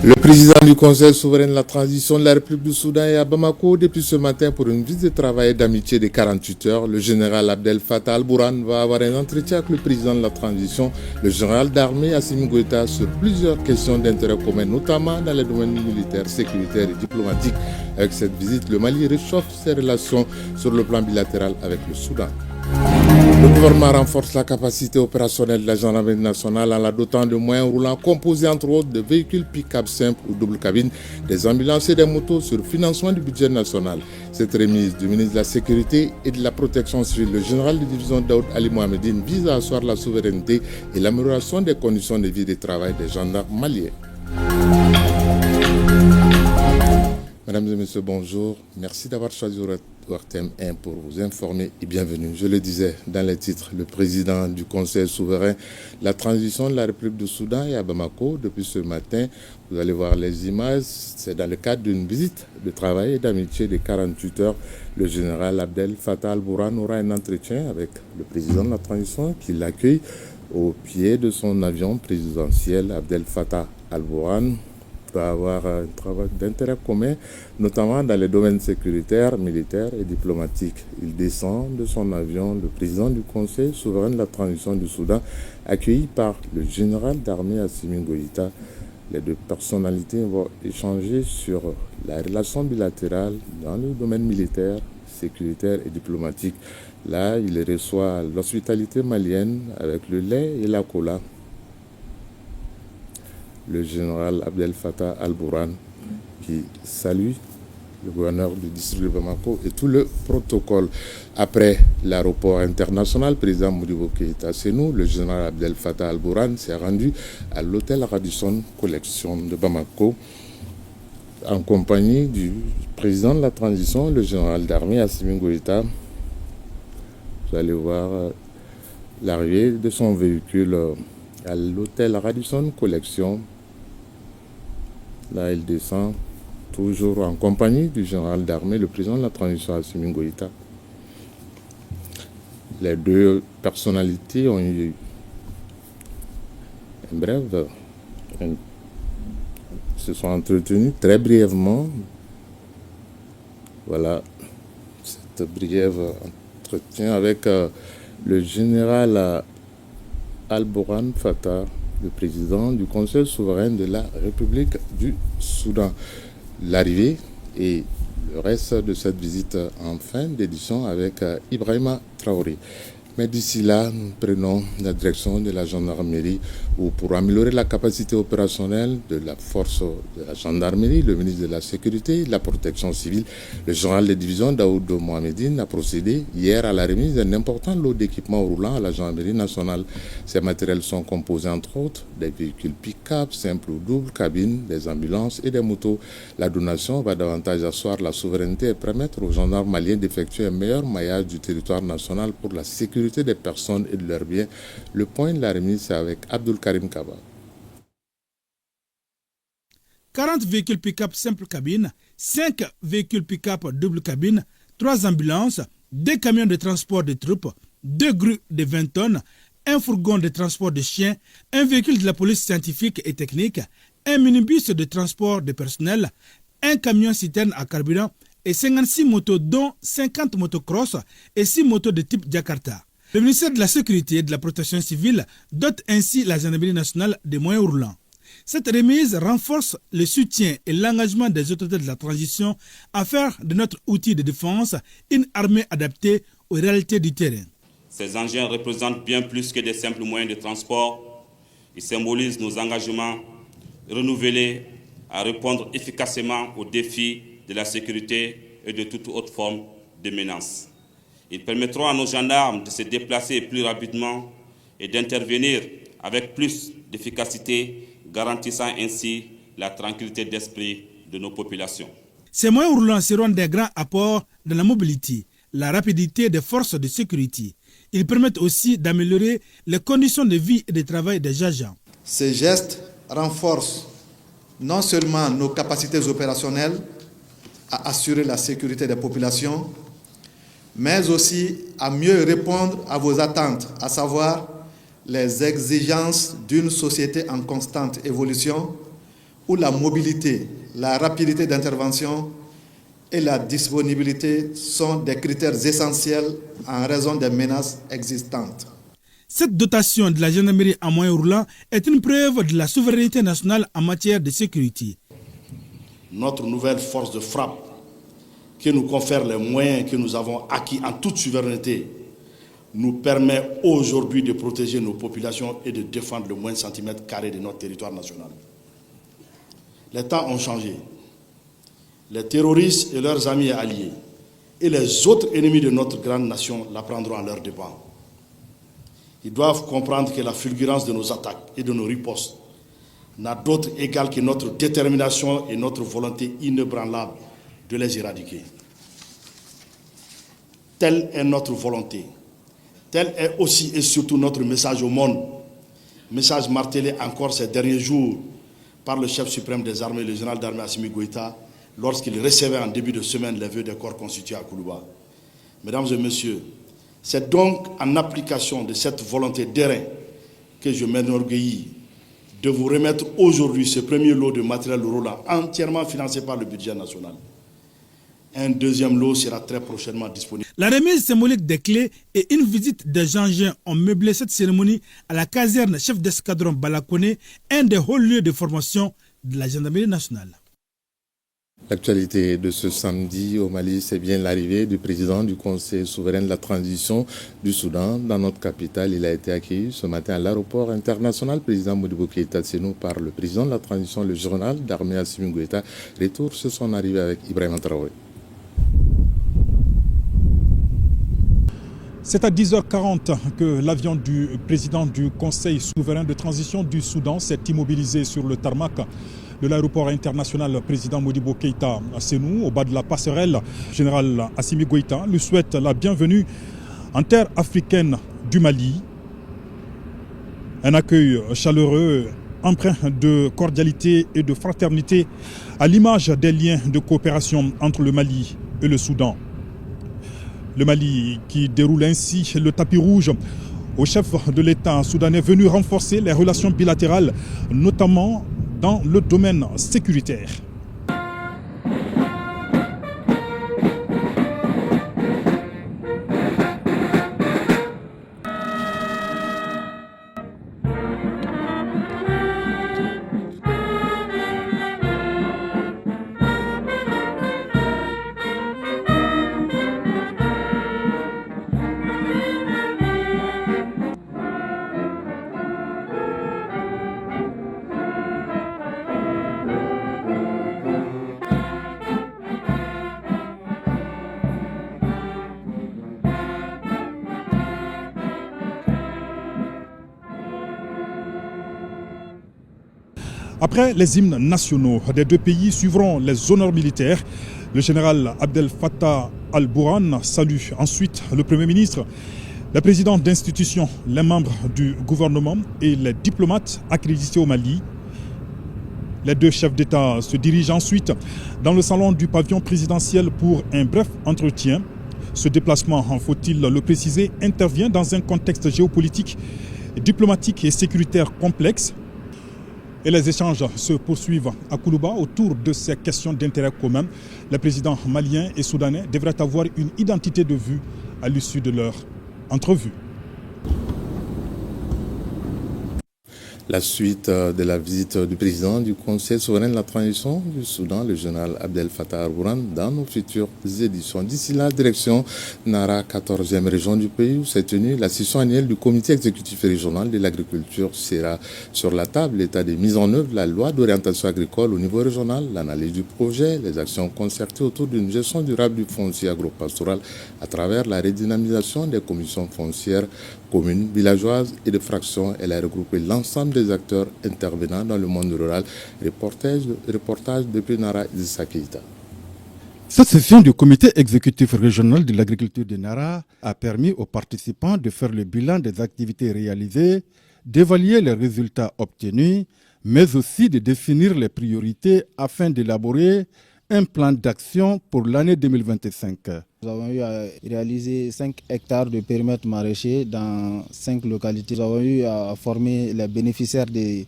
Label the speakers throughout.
Speaker 1: Le président du Conseil souverain de la transition de la République du Soudan est à Bamako depuis ce matin pour une visite de travail et d'amitié de 48 heures. Le général Abdel Fattah al-Burhan va avoir un entretien avec le président de la transition, le général d'armée Assimi Goïta, sur plusieurs questions d'intérêt commun, notamment dans les domaines militaires, sécuritaires et diplomatiques. Avec cette visite, le Mali réchauffe ses relations sur le plan bilatéral avec le Soudan. Le gouvernement renforce la capacité opérationnelle de la gendarmerie nationale en la dotant de moyens roulants composés entre autres de véhicules pick-up simples ou double cabine, des ambulances et des motos sur le financement du budget national. Cette remise du ministre de la Sécurité et de la Protection civile, le général de division Daoud Ali Mohamedine, vise à asseoir la souveraineté et l'amélioration des conditions de vie et de travail des gendarmes maliens. Mesdames et messieurs, bonjour. Merci d'avoir choisi ORTM 1 pour vous informer et bienvenue. Je le disais dans les titres, le président du Conseil souverain de la transition de la République du Soudan est à Bamako depuis ce matin. Vous allez voir les images. C'est dans le cadre d'une visite de travail et d'amitié de 48 heures. Le général Abdel Fattah al-Burhan aura un entretien avec le président de la transition qui l'accueille au pied de son avion présidentiel. Abdel Fattah al-Burhan va avoir un travail d'intérêt commun, notamment dans les domaines sécuritaires, militaires et diplomatiques. Il descend de son avion, le président du Conseil souverain de la transition du Soudan, accueilli par le général d'armée Assimi Goïta. Les deux personnalités vont échanger sur la relation bilatérale dans le domaine militaire, sécuritaire et diplomatique. Là, il reçoit l'hospitalité malienne avec le lait et la cola. Le général Abdel Fattah al-Burhan qui salue le gouverneur du district de Bamako et tout le protocole. Après l'aéroport international, président Modibo Keïta Sénou, le général Abdel Fattah al-Burhan s'est rendu à l'hôtel Radisson Collection de Bamako en compagnie du président de la transition, le général d'armée Assimi Goïta. Vous allez voir l'arrivée de son véhicule à l'hôtel Radisson Collection. Là, il descend toujours en compagnie du général d'armée, le président de la transition Assimi Goïta. Les deux personnalités ont eu se sont entretenus très brièvement. Voilà, cet bref entretien avec le général al-Burhan Fattah, le président du Conseil souverain de la République du Soudan. L'arrivée et le reste de cette visite en fin d'édition avec Ibrahima Traoré. Mais d'ici là, nous prenons la direction de la gendarmerie où pour améliorer la capacité opérationnelle de la force de la gendarmerie, le ministre de la Sécurité et de la Protection civile, le général de division Daoud Mohamedine a procédé hier à la remise d'un important lot d'équipements roulants à la gendarmerie nationale. Ces matériels sont composés entre autres des véhicules pick-up, simples ou doubles cabines, des ambulances et des motos. La donation va davantage asseoir la souveraineté et permettre aux gendarmes maliens d'effectuer un meilleur maillage du territoire national pour la sécurité des personnes et de leurs biens. Le point de la remise, c'est avec Abdul Karim Kaba.
Speaker 2: 40 véhicules pick-up simple cabine, 5 véhicules pick-up double cabine, 3 ambulances, 2 camions de transport de troupes, 2 grues de 20 tonnes, un fourgon de transport de chiens, un véhicule de la police scientifique et technique, un minibus de transport de personnel, un camion citerne à carburant et 56 motos dont 50 motocross et 6 motos de type Jakarta. Le ministère de la Sécurité et de la Protection civile dote ainsi la gendarmerie nationale des moyens roulants. Cette remise renforce le soutien et l'engagement des autorités de la transition à faire de notre outil de défense une armée adaptée aux réalités du terrain.
Speaker 3: Ces engins représentent bien plus que des simples moyens de transport. Ils symbolisent nos engagements renouvelés à répondre efficacement aux défis de la sécurité et de toute autre forme de menace. Ils permettront à nos gendarmes de se déplacer plus rapidement et d'intervenir avec plus d'efficacité, garantissant ainsi la tranquillité d'esprit de nos populations.
Speaker 2: Ces moyens roulants seront des grands apports dans la mobilité, la rapidité des forces de sécurité. Ils permettent aussi d'améliorer les conditions de vie et de travail des agents.
Speaker 4: Ces gestes renforcent non seulement nos capacités opérationnelles à assurer la sécurité des populations, mais aussi à mieux répondre à vos attentes, à savoir les exigences d'une société en constante évolution, où la mobilité, la rapidité d'intervention et la disponibilité sont des critères essentiels en raison des menaces existantes.
Speaker 2: Cette dotation de la gendarmerie à moyen roulant est une preuve de la souveraineté nationale en matière de sécurité.
Speaker 5: Notre nouvelle force de frappe, qui nous confère les moyens que nous avons acquis en toute souveraineté, nous permet aujourd'hui de protéger nos populations et de défendre le moindre centimètre carré de notre territoire national. Les temps ont changé. Les terroristes et leurs amis et alliés et les autres ennemis de notre grande nation la prendront à leurs dépens. Ils doivent comprendre que la fulgurance de nos attaques et de nos ripostes n'a d'autre égal que notre détermination et notre volonté inébranlable de les éradiquer. Telle est notre volonté. Tel est aussi et surtout notre message au monde. Message martelé encore ces derniers jours par le chef suprême des armées, le général d'armée Assimi Goïta, lorsqu'il recevait en début de semaine les vœux des corps constitués à Koulouba. Mesdames et messieurs, c'est donc en application de cette volonté d'airain que je m'enorgueillis de vous remettre aujourd'hui ce premier lot de matériel roulant entièrement financé par le budget national. Un deuxième lot sera très prochainement disponible.
Speaker 2: La remise symbolique des clés et une visite des engins ont meublé cette cérémonie à la caserne chef d'escadron Balakone, un des hauts lieux de formation de la gendarmerie nationale.
Speaker 1: L'actualité de ce samedi au Mali, c'est bien l'arrivée du président du Conseil souverain de la transition du Soudan dans notre capitale. Il a été accueilli ce matin à l'aéroport international président Modibo Keïta Sénou par le président de la transition, le général d'armée Assimi Goïta. Retour sur son arrivée avec Ibrahim Traoré.
Speaker 6: C'est à 10h40 que l'avion du président du Conseil souverain de transition du Soudan s'est immobilisé sur le tarmac de l'aéroport international président Modibo Keïta Sénou, au bas de la passerelle. Général Assimi Goïta lui souhaite la bienvenue en terre africaine du Mali. Un accueil chaleureux, empreint de cordialité et de fraternité, à l'image des liens de coopération entre le Mali et le Soudan. Le Mali qui déroule ainsi le tapis rouge au chef de l'État soudanais venu renforcer les relations bilatérales, notamment dans le domaine sécuritaire. Après les hymnes nationaux des deux pays suivront les honneurs militaires. Le général Abdel Fattah al-Burhan salue ensuite le Premier ministre, les présidents d'institutions, les membres du gouvernement et les diplomates accrédités au Mali. Les deux chefs d'État se dirigent ensuite dans le salon du pavillon présidentiel pour un bref entretien. Ce déplacement, faut-il le préciser, intervient dans un contexte géopolitique, diplomatique et sécuritaire complexe. Et les échanges se poursuivent à Koulouba autour de ces questions d'intérêt commun. Les présidents maliens et soudanais devraient avoir une identité de vue à l'issue de leur entrevue.
Speaker 1: La suite de la visite du président du Conseil souverain de la transition du Soudan, le général Abdel Fattah al-Burhan, dans nos futures éditions. D'ici là, direction Nara, 14e région du pays, où s'est tenue la session annuelle du comité exécutif régional de l'agriculture. Sera sur la table l'état des mises en œuvre de la loi d'orientation agricole au niveau régional, l'analyse du projet, les actions concertées autour d'une gestion durable du foncier agropastoral à travers la redynamisation des commissions foncières communes, villageoises et de fractions. Elle a regroupé l'ensemble des acteurs intervenant dans le monde rural. Reportage depuis Nara, Issa Keïta.
Speaker 7: Cette session du comité exécutif régional de l'agriculture de Nara a permis aux participants de faire le bilan des activités réalisées, d'évaluer les résultats obtenus, mais aussi de définir les priorités afin d'élaborer un plan d'action pour l'année 2025.
Speaker 8: Nous avons eu à réaliser 5 hectares de périmètre maraîcher dans 5 localités. Nous avons eu à former les bénéficiaires des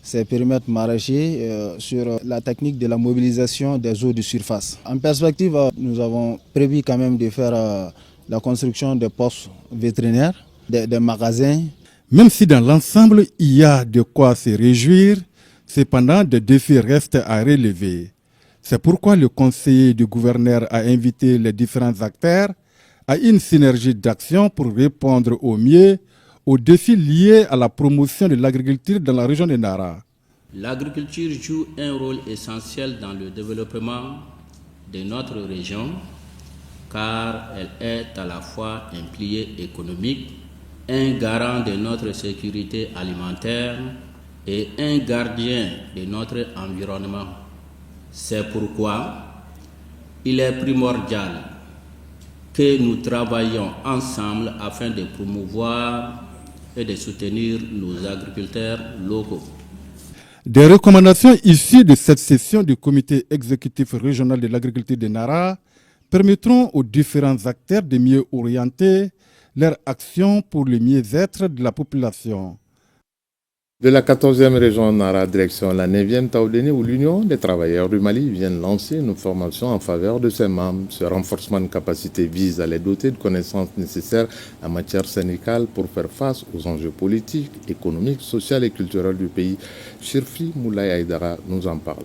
Speaker 8: ces périmètres maraîchers sur la technique de la mobilisation des eaux de surface. En perspective, nous avons prévu quand même de faire la construction des postes vétérinaires, des magasins.
Speaker 7: Même si dans l'ensemble, il y a de quoi se réjouir, cependant, des défis restent à relever. C'est pourquoi le conseiller du gouverneur a invité les différents acteurs à une synergie d'action pour répondre au mieux aux défis liés à la promotion de l'agriculture dans la région de Nara.
Speaker 9: L'agriculture joue un rôle essentiel dans le développement de notre région car elle est à la fois un pilier économique, un garant de notre sécurité alimentaire et un gardien de notre environnement. C'est pourquoi il est primordial que nous travaillions ensemble afin de promouvoir et de soutenir nos agriculteurs locaux.
Speaker 7: Des recommandations issues de cette session du comité exécutif régional de l'agriculture de Nara permettront aux différents acteurs de mieux orienter leur action pour le mieux-être de la population.
Speaker 1: De la 14e région Nara, direction la 9e Taoudéni, où l'Union des travailleurs du Mali vient de lancer une formation en faveur de ses membres. Ce renforcement de capacité vise à les doter de connaissances nécessaires en matière syndicale pour faire face aux enjeux politiques, économiques, sociaux et culturels du pays. Chirfi Moulay Aïdara nous en parle.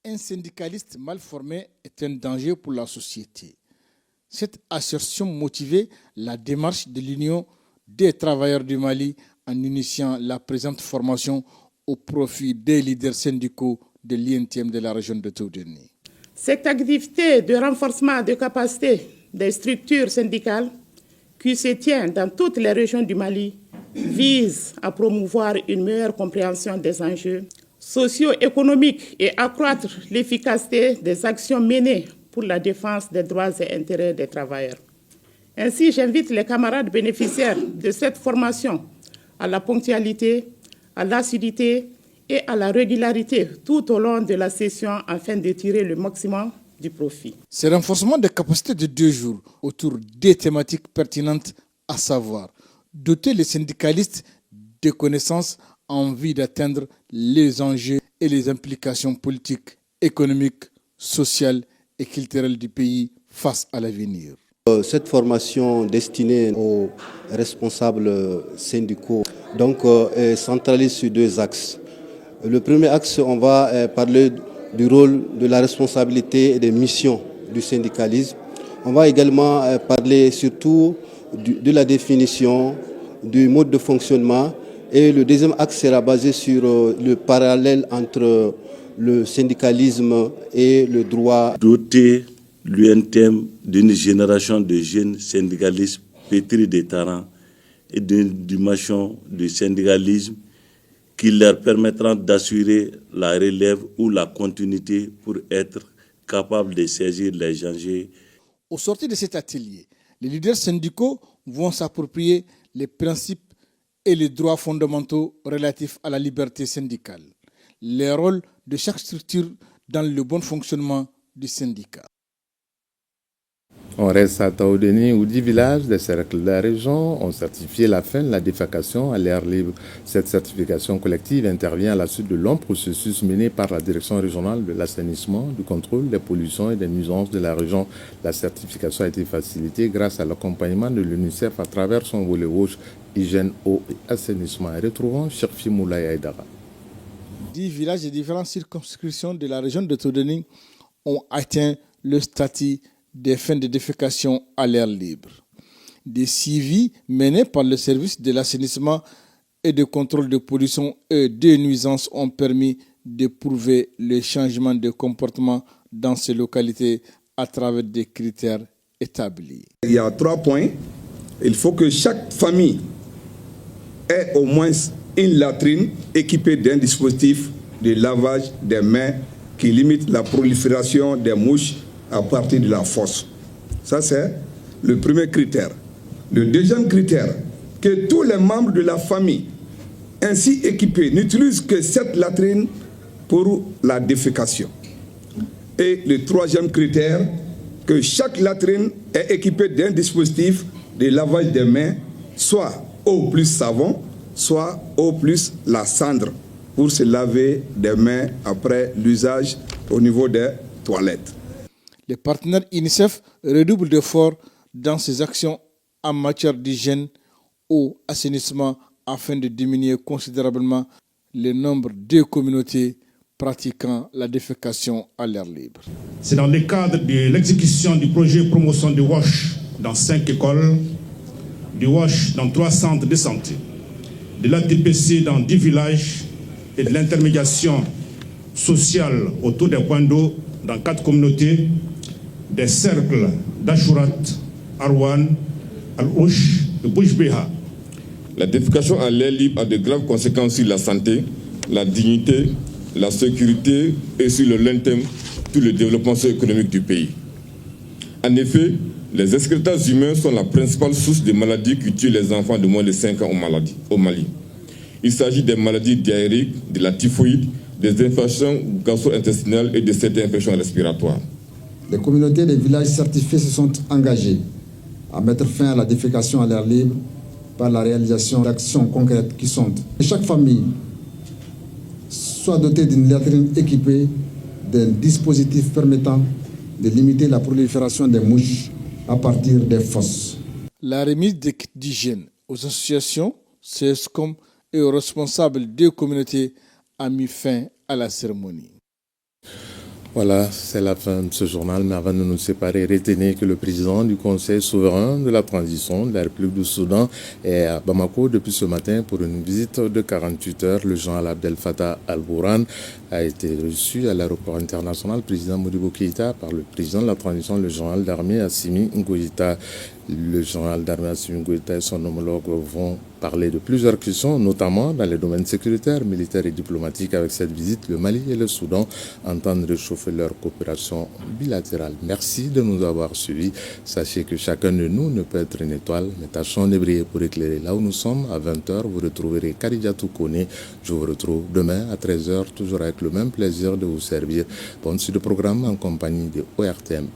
Speaker 2: Un syndicaliste mal formé est un danger pour la société. Cette assertion motivait la démarche de l'Union des travailleurs du Mali en initiant la présente formation au profit des leaders syndicaux de l'INTM de la région de Taoudéni.
Speaker 10: Cette activité de renforcement de capacité des structures syndicales qui se tient dans toutes les régions du Mali vise à promouvoir une meilleure compréhension des enjeux socio-économiques et accroître l'efficacité des actions menées pour la défense des droits et intérêts des travailleurs. Ainsi, j'invite les camarades bénéficiaires de cette formation à la ponctualité, à l'assiduité et à la régularité tout au long de la session afin de tirer le maximum du profit.
Speaker 2: Ce renforcement des capacités de 2 jours autour des thématiques pertinentes, à savoir doter les syndicalistes de connaissances en vue d'atteindre les enjeux et les implications politiques, économiques, sociales et culturelles du pays face à l'avenir.
Speaker 11: Cette formation destinée aux responsables syndicaux est centralisée sur 2 axes. Le premier axe, on va parler du rôle, de la responsabilité et des missions du syndicalisme. On va également parler surtout de la définition, du mode de fonctionnement. Et le deuxième axe sera basé sur le parallèle entre le syndicalisme et le droit.
Speaker 12: Doter l'UNTM d'une génération de jeunes syndicalistes pétris de talent et d'une dimension de syndicalisme qui leur permettra d'assurer la relève ou la continuité pour être capables de saisir les enjeux.
Speaker 2: Au sortir de cet atelier, les leaders syndicaux vont s'approprier les principes et les droits fondamentaux relatifs à la liberté syndicale, les rôles de chaque structure dans le bon fonctionnement du syndicat.
Speaker 1: On reste à Taoudéni où 10 villages des cercles de la région ont certifié la fin de la défécation à l'air libre. Cette certification collective intervient à la suite de long processus mené par la direction régionale de l'assainissement, du contrôle des pollutions et des nuisances de la région. La certification a été facilitée grâce à l'accompagnement de l'UNICEF à travers son volet rouge, hygiène, eau et assainissement. Et retrouvons Chirfi Moulay Aïdara.
Speaker 2: 10 villages de différentes circonscriptions de la région de Taoudéni ont atteint le statut des fins de défécation à l'air libre. Des suivis menés par le service de l'assainissement et de contrôle de pollution et de nuisances ont permis de prouver le changement de comportement dans ces localités à travers des critères établis.
Speaker 13: Il y a 3 points. Il faut que chaque famille ait au moins une latrine équipée d'un dispositif de lavage des mains qui limite la prolifération des mouches à partir de la fosse. Ça, c'est le premier critère. Le deuxième critère, que tous les membres de la famille ainsi équipés n'utilisent que cette latrine pour la défécation. Et le troisième critère, que chaque latrine est équipée d'un dispositif de lavage des mains, soit eau plus savon, soit eau plus la cendre. pour se laver des mains après l'usage au niveau des toilettes.
Speaker 8: Les partenaires UNICEF redoublent d'efforts dans ces actions en matière d'hygiène ou assainissement afin de diminuer considérablement le nombre de communautés pratiquant la défécation à l'air libre.
Speaker 14: C'est dans le cadre de l'exécution du projet promotion du WASH dans 5 écoles, du WASH dans 3 centres de santé, de l'ATPC dans 10 villages et de l'intermédiation sociale autour des points d'eau dans 4 communautés, des cercles d'Achourat, Arwan, Al-Ouch et Bouchbeha.
Speaker 15: La défécation à l'air libre a de graves conséquences sur la santé, la dignité, la sécurité et sur le long terme tout le développement socio-économique du pays. En effet, les excrétants humains sont la principale source de maladies qui tuent les enfants de moins de 5 ans au Mali. Il s'agit des maladies diarrhéiques, de la typhoïde, des infections gastro-intestinales et de certaines infections respiratoires.
Speaker 16: Les communautés des villages certifiés se sont engagées à mettre fin à la défécation à l'air libre par la réalisation d'actions concrètes qui sont chaque famille soit dotée d'une latrine équipée d'un dispositif permettant de limiter la prolifération des mouches à partir des fosses.
Speaker 8: La remise des kits d'hygiène aux associations, CESCOM et aux responsables des communautés a mis fin à la cérémonie.
Speaker 1: Voilà, c'est la fin de ce journal, mais avant de nous séparer, retenez que le président du Conseil souverain de la transition de la République du Soudan est à Bamako depuis ce matin pour une visite de 48 heures. Le général Abdel Fattah al-Burhan a été reçu à l'aéroport international président Modibo Keïta par le président de la transition, le général d'armée Assimi Goïta. Le général d'armée Assimi Goïta et son homologue vont parler de plusieurs questions, notamment dans les domaines sécuritaires, militaires et diplomatiques. Avec cette visite, le Mali et le Soudan entendent réchauffer leur coopération bilatérale. Merci de nous avoir suivis. Sachez que chacun de nous ne peut être une étoile, mais tâchons de briller pour éclairer. Là où nous sommes, à 20h, vous retrouverez Kadidiatou Kone. Je vous retrouve demain à 13h, toujours avec le même plaisir de vous servir. Bonne suite de programme en compagnie de ORTM.